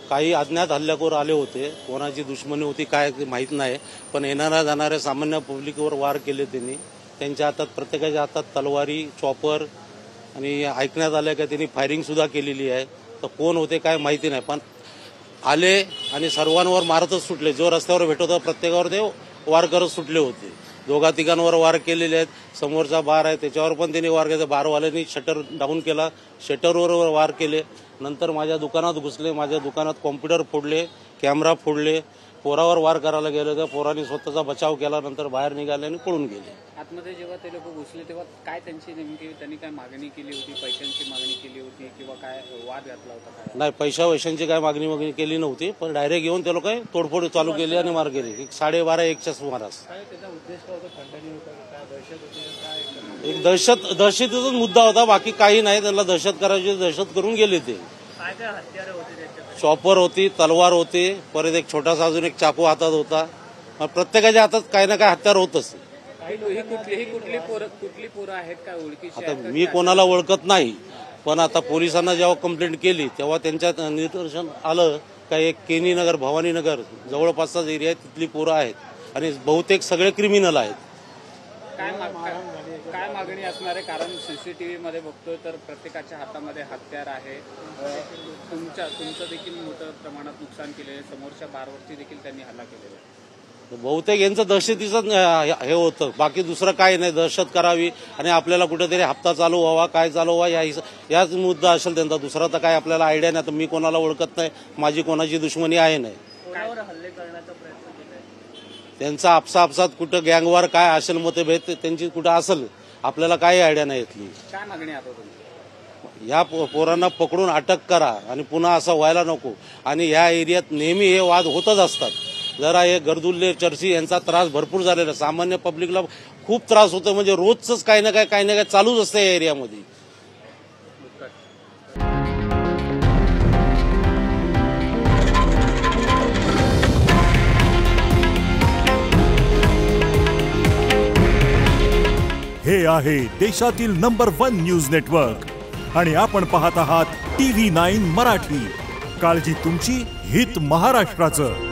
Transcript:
काही अज्ञात हल्लेखोर आले होते, कोणाची दुश्मनी होती काय माहीत नाही, पण येणाऱ्या जाणाऱ्या सामान्य पब्लिकवर वार केले त्यांनी. त्यांच्या हातात प्रत्येकाच्या हातात तलवारी, चॉपर आणि ऐकण्यात आलं का त्यांनी फायरिंग सुद्धा केलेली आहे. तर कोण होते काय माहिती नाही, पण आले आणि सर्वांवर मारतच सुटले. जो रस्त्यावर भेटत होता प्रत्येकावर ते वार करत सुटले होते. दोघा तिघांवर वार केलेले आहेत. समोरचा बार आहे त्याच्यावर पण त्यांनी वार केले. बारवाल्यांनी शटर डाऊन केला, शटरवर वार केले. नंतर माझ्या दुकानात घुसले, माझ्या दुकानात कॉम्प्युटर फोडले, कॅमेरा फोडले. पोरावर वार करायला गेले तर पोरांनी स्वतःचा बचाव केला. नंतर बाहेर निघाले आणि पळून गेले. आतमध्ये जेव्हा ते लोक घुसले तेव्हा काय त्यांची नेमकी त्यांनी काय मागणी केली होती? पैशांची मागणी केली होती किंवा काय वाद घातला होता? काय नाही, पैशांची काय मागणी केली नव्हती, पण डायरेक्ट येऊन ते लोक तोडफोड चालू केली आणि मार केली. 12:30-1च्या सुमारास. त्याचा उद्देश काय होता? खंडणी होता, काय दहशत होती, काय एक दहशतीचाच मुद्दा होता, बाकी काही नाही. त्यांना दहशत करायची, दहशत करून गेले ते. काय काय हत्यारे होते त्याच्यात? चॉपर होती, तलवार होती, परत एक छोटासा अजून एक चाकू हातात होता. प्रत्येकाच्या हातात काही ना काही हत्यार होतच. कुठली पोरं आहेत काय ओळखीची? आता मी कोणाला ओळखत नाही, पण आता पोलिसांना जेव्हा कंप्लेंट केली तेव्हा त्यांच्यात निदर्शन आलं का एक केनी नगर, भवानी नगर जवळपासचाच एरिया आहे, तिथली पोरं आहेत आणि बहुतेक सगळे क्रिमिनल आहेत. काय मागणी असणार आहे? कारण सीसीटीव्ही मध्ये बघतोय तर प्रत्येकाच्या हातामध्ये हत्यार आहे. तुमचं देखील मोठ्या प्रमाणात नुकसान केलेलं, समोरच्या बारवरती देखील त्यांनी हल्ला केलेला आहे. बहुतेक यांचं दहशतीचं हे होतं, बाकी दुसरं काही नाही. दहशत करावी आणि आपल्याला कुठेतरी हप्ता चालू व्हावा, काय चालू व्हावा याच मुद्दा असेल त्यांचा. दुसरा तर काय आपल्याला आयडिया नाही. तर मी कोणाला ओळखत नाही, माझी कोणाची दुश्मनी आहे नाही. हल्ले करण्याचा प्रयत्न केलाय त्यांचा आपसात कुठं गँगवार काय असेल, मतभेद त्यांची कुठं असेल, आपल्याला काही आयडिया नाही यातली. काय मागणी आता तुमची? या पोरांना पकडून अटक करा आणि पुन्हा असं व्हायला नको. आणि या एरियात नेहमी हे वाद होतच असतात. जरा हे गर्दुल्ले चर्ची यांचा त्रास भरपूर झालेला, सामान्य पब्लिकला खूप त्रास होतो. म्हणजे रोजच काही ना काही चालूच असतं या एरियामध्ये. हे आहे देशातील नंबर 1 न्यूज नेटवर्क आणि आपण पाहत आहात TV9 मराठी. काळजी तुमची, हित महाराष्ट्राचं.